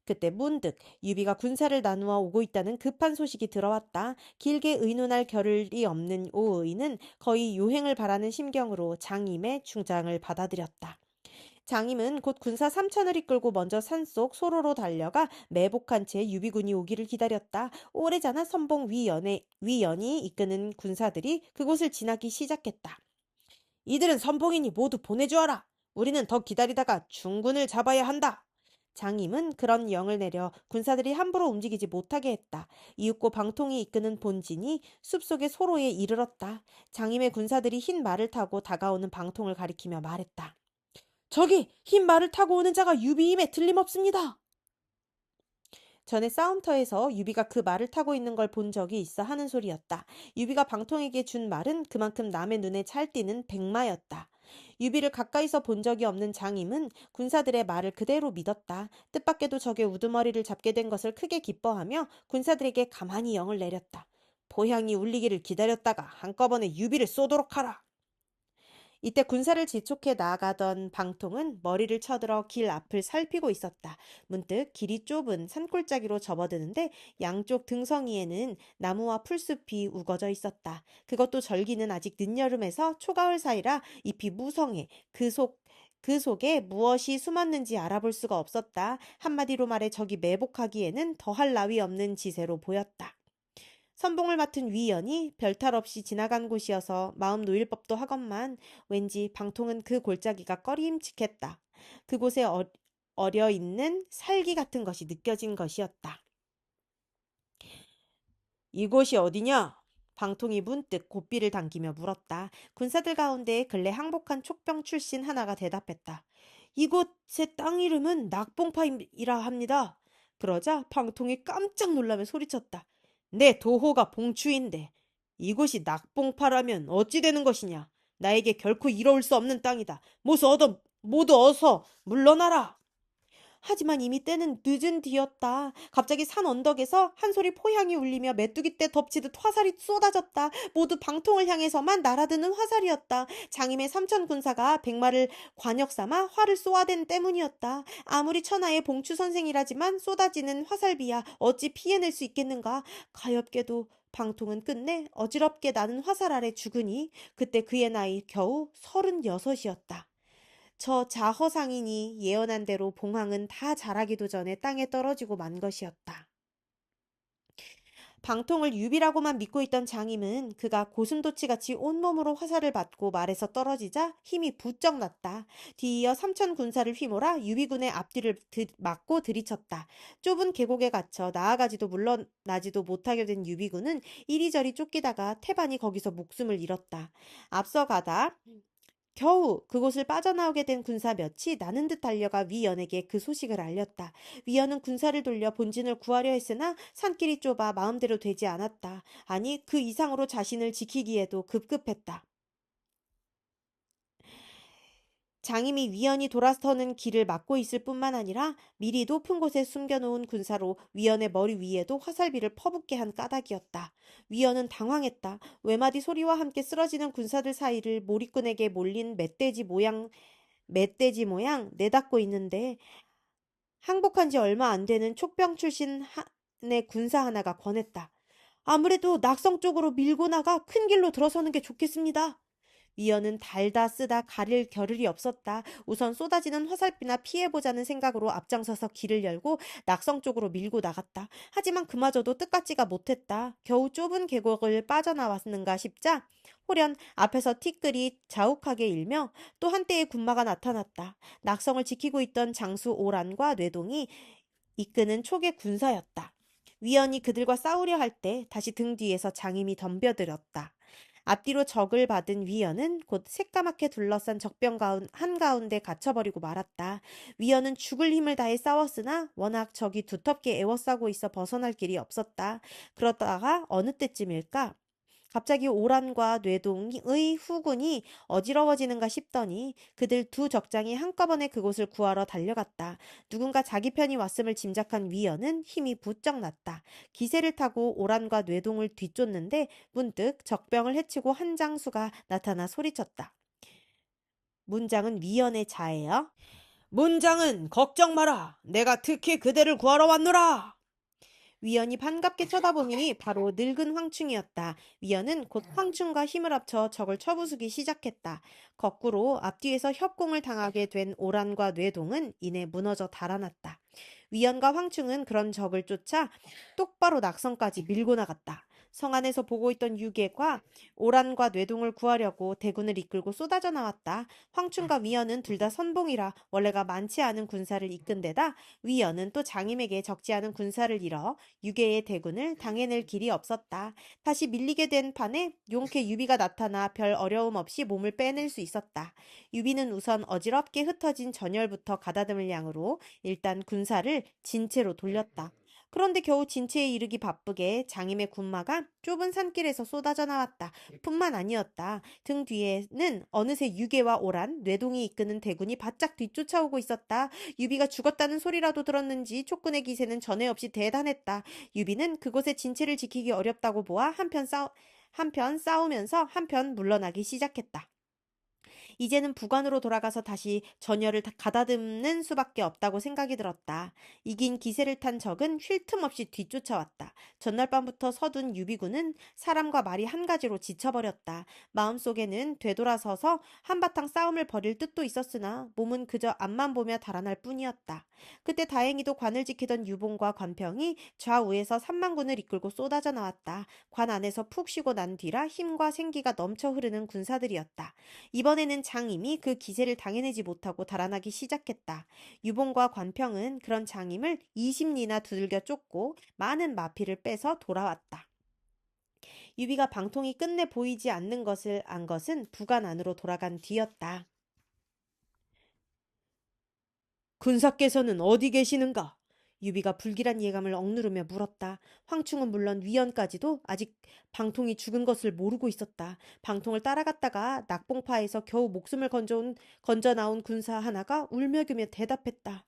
그때 문득 유비가 군사를 나누어 오고 있다는 급한 소식이 들어왔다. 길게 의논할 겨를이 없는 오의는 거의 요행을 바라는 심경으로 장임의 중장을 받아들였다. 장임은 곧 군사 3,000을 이끌고 먼저 산속 소로로 달려가 매복한 채 유비군이 오기를 기다렸다. 오래전에 선봉 위연이 이끄는 군사들이 그곳을 지나기 시작했다. 이들은 선봉이니 모두 보내주어라. 우리는 더 기다리다가 중군을 잡아야 한다. 장임은 그런 영을 내려 군사들이 함부로 움직이지 못하게 했다. 이윽고 방통이 이끄는 본진이 숲속의 소로에 이르렀다. 장임의 군사들이 흰 말을 타고 다가오는 방통을 가리키며 말했다. 저기 흰 말을 타고 오는 자가 유비임에 틀림없습니다. 전에 싸움터에서 유비가 그 말을 타고 있는 걸 본 적이 있어 하는 소리였다. 유비가 방통에게 준 말은 그만큼 남의 눈에 찰 띄는 백마였다. 유비를 가까이서 본 적이 없는 장임은 군사들의 말을 그대로 믿었다. 뜻밖에도 적의 우두머리를 잡게 된 것을 크게 기뻐하며 군사들에게 가만히 영을 내렸다. 포향이 울리기를 기다렸다가 한꺼번에 유비를 쏘도록 하라. 이때 군사를 지촉해 나아가던 방통은 머리를 쳐들어 길 앞을 살피고 있었다. 문득 길이 좁은 산골짜기로 접어드는데 양쪽 등성이에는 나무와 풀숲이 우거져 있었다. 그것도 절기는 아직 늦여름에서 초가을 사이라 잎이 무성해 그 속에 무엇이 숨었는지 알아볼 수가 없었다. 한마디로 말해 적이 매복하기에는 더할 나위 없는 지세로 보였다. 선봉을 맡은 위연이 별탈 없이 지나간 곳이어서 마음 놓일 법도 하건만 왠지 방통은 그 골짜기가 꺼림칙했다. 그곳에 어려 있는 살기 같은 것이 느껴진 것이었다. 이곳이 어디냐? 방통이 문득 고삐를 당기며 물었다. 군사들 가운데 근래 항복한 촉병 출신 하나가 대답했다. 이곳의 땅 이름은 낙봉파이라 합니다. 그러자 방통이 깜짝 놀라며 소리쳤다. 내 도호가 봉추인데 이곳이 낙봉파라면 어찌 되는 것이냐? 나에게 결코 이로울 수 없는 땅이다. 모두 어서 물러나라. 하지만 이미 때는 늦은 뒤였다. 갑자기 산 언덕에서 한 소리 포향이 울리며 메뚜기 떼 덮치듯 화살이 쏟아졌다. 모두 방통을 향해서만 날아드는 화살이었다. 장임의 삼천 군사가 백마를 관역 삼아 활을 쏘아댄 때문이었다. 아무리 천하의 봉추 선생이라지만 쏟아지는 화살비야 어찌 피해낼 수 있겠는가. 가엾게도 방통은 끝내 어지럽게 나는 화살 아래 죽으니 그때 그의 나이 겨우 36이었다. 저 자허상인이 예언한 대로 봉황은 다 자라기도 전에 땅에 떨어지고 만 것이었다. 방통을 유비라고만 믿고 있던 장임은 그가 고슴도치같이 온몸으로 화살을 받고 말에서 떨어지자 힘이 부쩍 났다. 뒤이어 삼천 군사를 휘몰아 유비군의 앞뒤를 막고 들이쳤다. 좁은 계곡에 갇혀 나아가지도 물러나지도 못하게 된 유비군은 이리저리 쫓기다가 태반이 거기서 목숨을 잃었다. 앞서가다 겨우 그곳을 빠져나오게 된 군사 몇이 나는 듯 달려가 위연에게 그 소식을 알렸다. 위연은 군사를 돌려 본진을 구하려 했으나 산길이 좁아 마음대로 되지 않았다. 아니 그 이상으로 자신을 지키기에도 급급했다. 장임이 위연이 돌아서는 길을 막고 있을 뿐만 아니라 미리 높은 곳에 숨겨놓은 군사로 위연의 머리 위에도 화살비를 퍼붓게 한 까닭이었다. 위연은 당황했다. 외마디 소리와 함께 쓰러지는 군사들 사이를 몰입꾼에게 몰린 멧돼지 모양 내닫고 있는데 항복한 지 얼마 안 되는 촉병 출신 의 군사 하나가 권했다. 아무래도 낙성 쪽으로 밀고 나가 큰 길로 들어서는 게 좋겠습니다. 위원은 달다 쓰다 가릴 겨를이 없었다. 우선 쏟아지는 화살비나 피해보자는 생각으로 앞장서서 길을 열고 낙성 쪽으로 밀고 나갔다. 하지만 그마저도 뜻같지가 못했다. 겨우 좁은 계곡을 빠져나왔는가 싶자 호련 앞에서 티끌이 자욱하게 일며 또 한때의 군마가 나타났다. 낙성을 지키고 있던 장수 오란과 뇌동이 이끄는 촉의 군사였다. 위원이 그들과 싸우려 할 때 다시 등 뒤에서 장임이 덤벼들었다. 앞뒤로 적을 받은 위연은 곧 새까맣게 둘러싼 적병 한가운데 갇혀버리고 말았다. 위연은 죽을 힘을 다해 싸웠으나 워낙 적이 두텁게 에워싸고 있어 벗어날 길이 없었다. 그러다가 어느 때쯤일까? 갑자기 오란과 뇌동의 후군이 어지러워지는가 싶더니 그들 두 적장이 한꺼번에 그곳을 구하러 달려갔다. 누군가 자기 편이 왔음을 짐작한 위연은 힘이 부쩍 났다. 기세를 타고 오란과 뇌동을 뒤쫓는데 문득 적병을 해치고 한 장수가 나타나 소리쳤다. 문장은 위연의 자예요. 문장은 걱정 마라. 내가 특히 그대를 구하러 왔노라. 위연이 반갑게 쳐다보니 바로 늙은 황충이었다. 위연은 곧 황충과 힘을 합쳐 적을 쳐부수기 시작했다. 거꾸로 앞뒤에서 협공을 당하게 된 오란과 뇌동은 이내 무너져 달아났다. 위연과 황충은 그런 적을 쫓아 똑바로 낙성까지 밀고 나갔다. 성 안에서 보고 있던 유계가 오란과 뇌동을 구하려고 대군을 이끌고 쏟아져 나왔다. 황충과 위연은 둘 다 선봉이라 원래가 많지 않은 군사를 이끈 데다 위연은 또 장임에게 적지 않은 군사를 잃어 유계의 대군을 당해낼 길이 없었다. 다시 밀리게 된 판에 용케 유비가 나타나 별 어려움 없이 몸을 빼낼 수 있었다. 유비는 우선 어지럽게 흩어진 전열부터 가다듬을 양으로 일단 군사를 진채로 돌렸다. 그런데 겨우 진체에 이르기 바쁘게 장임의 군마가 좁은 산길에서 쏟아져 나왔다. 뿐만 아니었다. 등 뒤에는 어느새 유계와 오란, 뇌동이 이끄는 대군이 바짝 뒤쫓아오고 있었다. 유비가 죽었다는 소리라도 들었는지 촉군의 기세는 전에 없이 대단했다. 유비는 그곳의 진체를 지키기 어렵다고 보아 한편 싸우면서 한편 물러나기 시작했다. 이제는 부관으로 돌아가서 다시 전열을 가다듬는 수밖에 없다고 생각이 들었다. 이긴 기세를 탄 적은 쉴 틈 없이 뒤쫓아왔다. 전날 밤부터 서둔 유비군은 사람과 말이 한 가지로 지쳐버렸다. 마음속에는 되돌아서서 한바탕 싸움을 벌일 뜻도 있었으나 몸은 그저 앞만 보며 달아날 뿐이었다. 그때 다행히도 관을 지키던 유봉과 관평이 좌우에서 3만군을 이끌고 쏟아져 나왔다. 관 안에서 푹 쉬고 난 뒤라 힘과 생기가 넘쳐 흐르는 군사들이었다. 이번에는 장임이 그 기세를 당해내지 못하고 달아나기 시작했다. 유봉과 관평은 그런 장임을 20리나 두들겨 쫓고 많은 마피를 빼서 돌아왔다. 유비가 방통이 끝내 보이지 않는 것을 안 것은 부관 안으로 돌아간 뒤였다. 군사께서는 어디 계시는가? 유비가 불길한 예감을 억누르며 물었다. 황충은 물론 위연까지도 아직 방통이 죽은 것을 모르고 있었다. 방통을 따라갔다가 낙봉파에서 겨우 목숨을 건져 나온 군사 하나가 울며gy며 대답했다.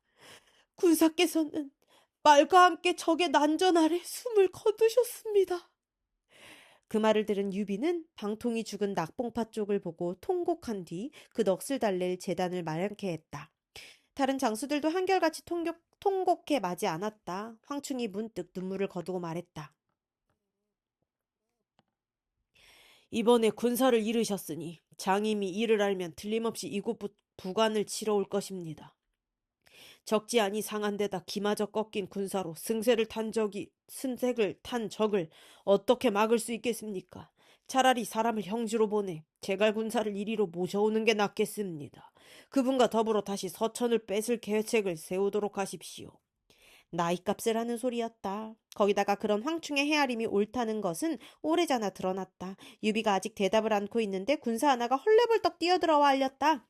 군사께서는 말과 함께 적의 난전 아래 숨을 거두셨습니다. 그 말을 들은 유비는 방통이 죽은 낙봉파 쪽을 보고 통곡한 뒤 그 넋을 달랠 재단을 마련케 했다. 다른 장수들도 한결같이 통곡해 마지 않았다. 황충이 문득 눈물을 거두고 말했다. 이번에 군사를 잃으셨으니 장임이 이를 알면 틀림없이 이곳 부관을 치러 올 것입니다. 적지 아니 상한 데다 기마저 꺾인 군사로 승색을 탄 적을 어떻게 막을 수 있겠습니까? 차라리 사람을 형주로 보내 제갈 군사를 이리로 모셔오는 게 낫겠습니다. 그분과 더불어 다시 서천을 뺏을 계책을 세우도록 하십시오. 나이값을 하는 소리였다. 거기다가 그런 황충의 헤아림이 옳다는 것은 오래전에 드러났다. 유비가 아직 대답을 않고 있는데 군사 하나가 헐레벌떡 뛰어들어와 알렸다.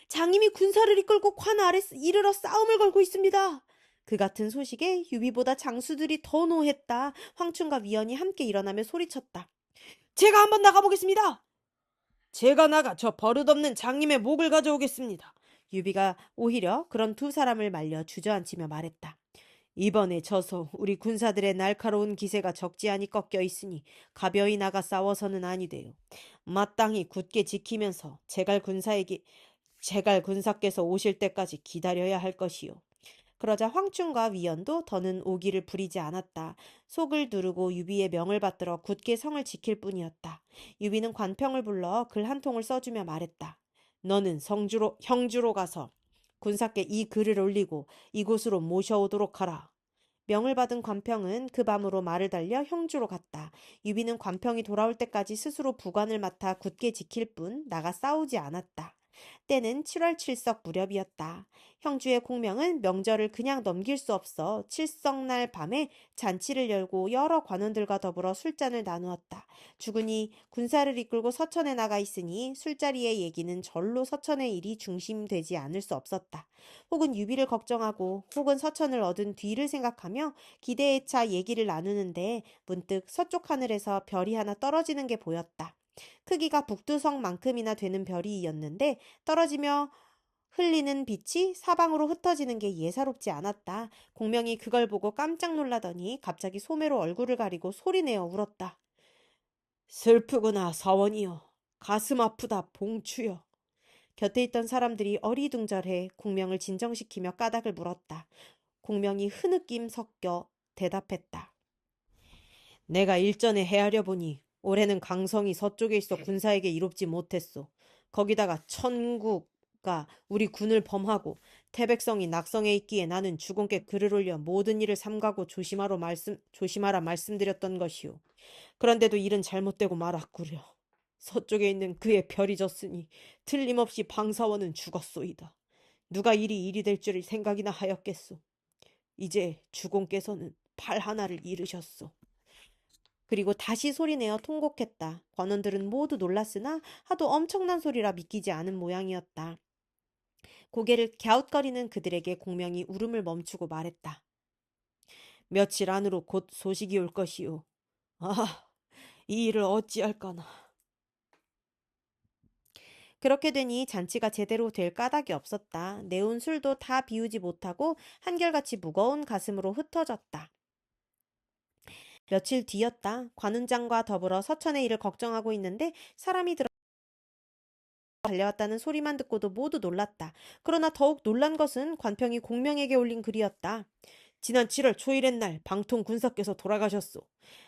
장임이 군사를 이끌고 관 아래 이르러 싸움을 걸고 있습니다. 그 같은 소식에 유비보다 장수들이 더 노했다. 황충과 위원이 함께 일어나며 소리쳤다. 제가 한번 나가보겠습니다. 제가 나가 저 버릇없는 장님의 목을 가져오겠습니다. 유비가 오히려 그런 두 사람을 말려 주저앉히며 말했다. 이번에 져서 우리 군사들의 날카로운 기세가 적지 않이 꺾여 있으니 가벼이 나가 싸워서는 아니돼요. 마땅히 굳게 지키면서 제갈 군사께서 오실 때까지 기다려야 할 것이요. 그러자 황충과 위연도 더는 오기를 부리지 않았다. 속을 두르고 유비의 명을 받들어 굳게 성을 지킬 뿐이었다. 유비는 관평을 불러 글 한 통을 써주며 말했다. 너는 형주로 가서 군사께 이 글을 올리고 이곳으로 모셔오도록 하라. 명을 받은 관평은 그 밤으로 말을 달려 형주로 갔다. 유비는 관평이 돌아올 때까지 스스로 부관을 맡아 굳게 지킬 뿐 나가 싸우지 않았다. 때는 7월 7석 무렵이었다. 형주의 공명은 명절을 그냥 넘길 수 없어 칠석날 밤에 잔치를 열고 여러 관원들과 더불어 술잔을 나누었다. 주군이 군사를 이끌고 서천에 나가 있으니 술자리의 얘기는 절로 서천의 일이 중심되지 않을 수 없었다. 혹은 유비를 걱정하고 혹은 서천을 얻은 뒤를 생각하며 기대에 차 얘기를 나누는데 문득 서쪽 하늘에서 별이 하나 떨어지는 게 보였다. 크기가 북두성만큼이나 되는 별이었는데 떨어지며 흘리는 빛이 사방으로 흩어지는 게 예사롭지 않았다. 공명이 그걸 보고 깜짝 놀라더니 갑자기 소매로 얼굴을 가리고 소리내어 울었다. 슬프구나 사원이여. 가슴 아프다 봉추여. 곁에 있던 사람들이 어리둥절해 공명을 진정시키며 까닭을 물었다. 공명이 흐느낌 섞여 대답했다. 내가 일전에 헤아려 보니 올해는 강성이 서쪽에 있어 군사에게 이롭지 못했소. 거기다가 천구가 우리 군을 범하고 태백성이 낙성에 있기에 나는 주공께 글을 올려 모든 일을 삼가고 조심하라 말씀드렸던 것이오. 그런데도 일은 잘못되고 말았구려. 서쪽에 있는 그의 별이 졌으니 틀림없이 방사원은 죽었소이다. 누가 일이 될 줄을 생각이나 하였겠소. 이제 주공께서는 팔 하나를 잃으셨소. 그리고 다시 소리내어 통곡했다. 관원들은 모두 놀랐으나 하도 엄청난 소리라 믿기지 않은 모양이었다. 고개를 갸웃거리는 그들에게 공명이 울음을 멈추고 말했다. 며칠 안으로 곧 소식이 올 것이오. 아, 이 일을 어찌할까나. 그렇게 되니 잔치가 제대로 될 까닭이 없었다. 내온 술도 다 비우지 못하고 한결같이 무거운 가슴으로 흩어졌다. 며칠 뒤였다. 관운장과 더불어 서천의 일을 걱정하고 있는데 사람이 달려왔다는 소리만 듣고도 모두 놀랐다. 그러나 더욱 놀란 것은 관평이 공명에게 올린 글이었다. 지난 7월 초일의 날 방통 군사께서 돌아가셨소.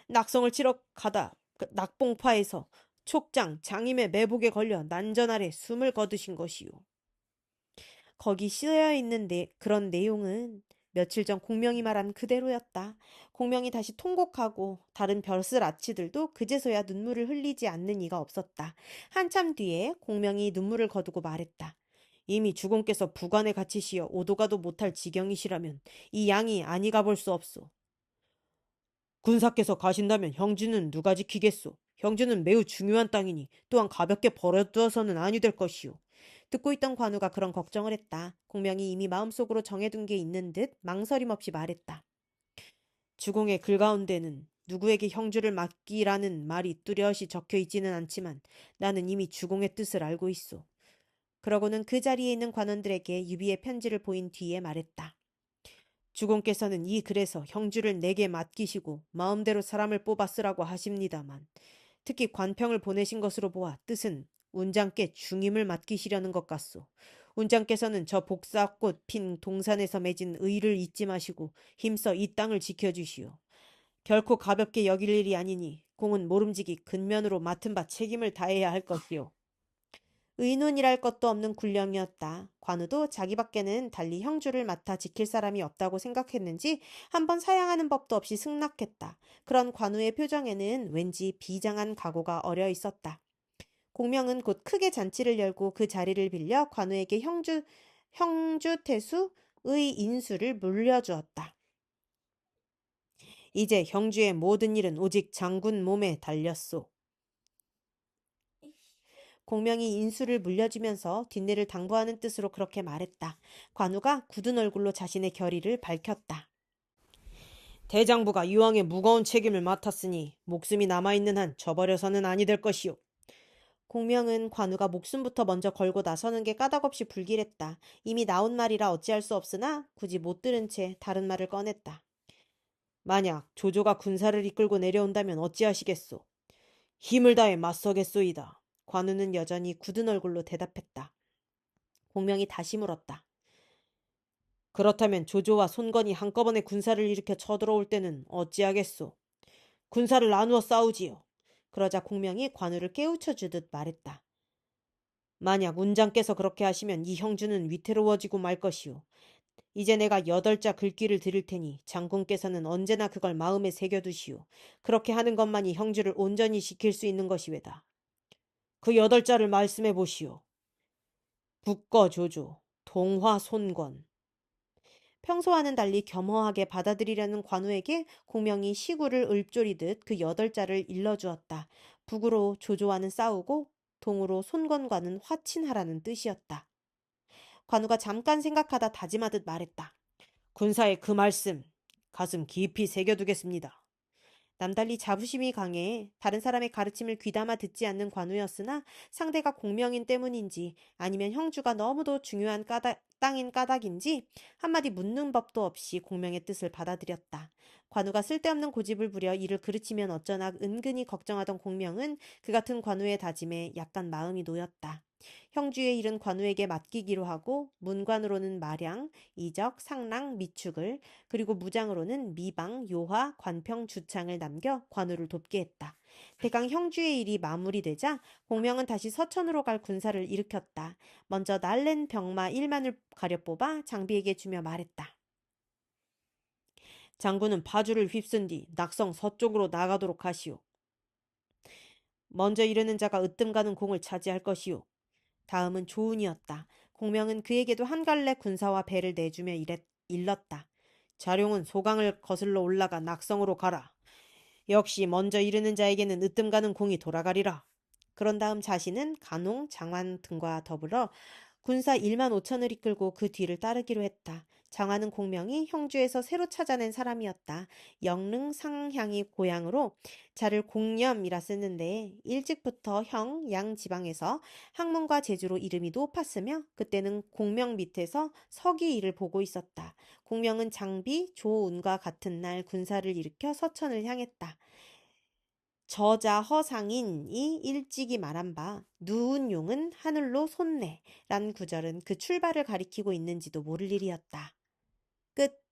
낙성을 치러 가다 낙봉파에서 촉장 장임의 매복에 걸려 난전 아래 숨을 거두신 것이오. 거기 쓰여 있는 그런 내용은 며칠 전 공명이 말한 그대로였다. 공명이 다시 통곡하고 다른 벼슬아치들도 그제서야 눈물을 흘리지 않는 이가 없었다. 한참 뒤에 공명이 눈물을 거두고 말했다. 이미 주공께서 부관에 갇히시어 오도가도 못할 지경이시라면 이 양이 아니 가볼 수 없소. 군사께서 가신다면 형주는 누가 지키겠소? 형주는 매우 중요한 땅이니 또한 가볍게 버려두어서는 아니 될 것이오. 듣고 있던 관우가 그런 걱정을 했다. 공명이 이미 마음속으로 정해둔 게 있는 듯 망설임 없이 말했다. 주공의 글 가운데는 누구에게 형주를 맡기라는 말이 뚜렷이 적혀 있지는 않지만 나는 이미 주공의 뜻을 알고 있소. 그러고는 그 자리에 있는 관원들에게 유비의 편지를 보인 뒤에 말했다. 주공께서는 이 글에서 형주를 내게 맡기시고 마음대로 사람을 뽑아 쓰라고 하십니다만 특히 관평을 보내신 것으로 보아 뜻은 운장께 중임을 맡기시려는 것 같소. 운장께서는 저 복사꽃 핀 동산에서 맺은 의를 잊지 마시고 힘써 이 땅을 지켜주시오. 결코 가볍게 여길 일이 아니니 공은 모름지기 근면으로 맡은 바 책임을 다해야 할 것이오. 의논이랄 것도 없는 군령이었다. 관우도 자기밖에는 달리 형주를 맡아 지킬 사람이 없다고 생각했는지 한번 사양하는 법도 없이 승낙했다. 그런 관우의 표정에는 왠지 비장한 각오가 어려 있었다. 공명은 곧 크게 잔치를 열고 그 자리를 빌려 관우에게 형주태수의 인수를 물려주었다. 이제 형주의 모든 일은 오직 장군 몸에 달렸소. 공명이 인수를 물려주면서 뒷일을 당부하는 뜻으로 그렇게 말했다. 관우가 굳은 얼굴로 자신의 결의를 밝혔다. 대장부가 이왕에 무거운 책임을 맡았으니 목숨이 남아있는 한 저버려서는 아니 될 것이오. 공명은 관우가 목숨부터 먼저 걸고 나서는 게 까닭없이 불길했다. 이미 나온 말이라 어찌할 수 없으나 굳이 못 들은 채 다른 말을 꺼냈다. 만약 조조가 군사를 이끌고 내려온다면 어찌하시겠소? 힘을 다해 맞서겠소이다. 관우는 여전히 굳은 얼굴로 대답했다. 공명이 다시 물었다. 그렇다면 조조와 손건이 한꺼번에 군사를 일으켜 쳐들어올 때는 어찌하겠소? 군사를 나누어 싸우지요. 그러자 공명이 관우를 깨우쳐 주듯 말했다. 만약 운장께서 그렇게 하시면 이 형주는 위태로워지고 말 것이오. 이제 내가 8자 글귀를 드릴 테니 장군께서는 언제나 그걸 마음에 새겨두시오. 그렇게 하는 것만이 형주를 온전히 지킬 수 있는 것이외다. 그 8자를 말씀해 보시오. 국거 조조, 동화 손권. 평소와는 달리 겸허하게 받아들이려는 관우에게 공명이 시구를 읊조리듯 그 8자를 일러주었다. 북으로 조조와는 싸우고 동으로 손권과는 화친하라는 뜻이었다. 관우가 잠깐 생각하다 다짐하듯 말했다. 군사의 그 말씀 가슴 깊이 새겨두겠습니다. 남달리 자부심이 강해 다른 사람의 가르침을 귀담아 듣지 않는 관우였으나 상대가 공명인 때문인지 아니면 형주가 너무도 중요한 땅인 까닭인지 한마디 묻는 법도 없이 공명의 뜻을 받아들였다. 관우가 쓸데없는 고집을 부려 이를 그르치면 어쩌나 은근히 걱정하던 공명은 그 같은 관우의 다짐에 약간 마음이 놓였다. 형주의 일은 관우에게 맡기기로 하고 문관으로는 마량, 이적, 상랑, 미축을 그리고 무장으로는 미방, 요하, 관평, 주창을 남겨 관우를 돕게 했다. 대강 형주의 일이 마무리되자 공명은 다시 서천으로 갈 군사를 일으켰다. 먼저 날랜 병마 1만을 가려 뽑아 장비에게 주며 말했다. 장군은 파주를 휩쓴 뒤 낙성 서쪽으로 나가도록 하시오. 먼저 이르는 자가 으뜸 가는 공을 차지할 것이오. 다음은 조은이었다. 공명은 그에게도 한 갈래 군사와 배를 내주며 일렀다. 자룡은 소강을 거슬러 올라가 낙성으로 가라. 역시 먼저 이르는 자에게는 으뜸 가는 공이 돌아가리라. 그런 다음 자신은 간홍, 장환 등과 더불어 군사 1만 5천을 이끌고 그 뒤를 따르기로 했다. 장화는 공명이 형주에서 새로 찾아낸 사람이었다. 영릉 상향이 고향으로 자를 공념이라 쓰는데 일찍부터 형, 양 지방에서 학문과 재주로 이름이 높았으며 그때는 공명 밑에서 서기 일을 보고 있었다. 공명은 장비, 조운과 같은 날 군사를 일으켜 서천을 향했다. 저자 허상인이 일찍이 말한 바 누운 용은 하늘로 솟네 란 구절은 그 출발을 가리키고 있는지도 모를 일이었다. 끝.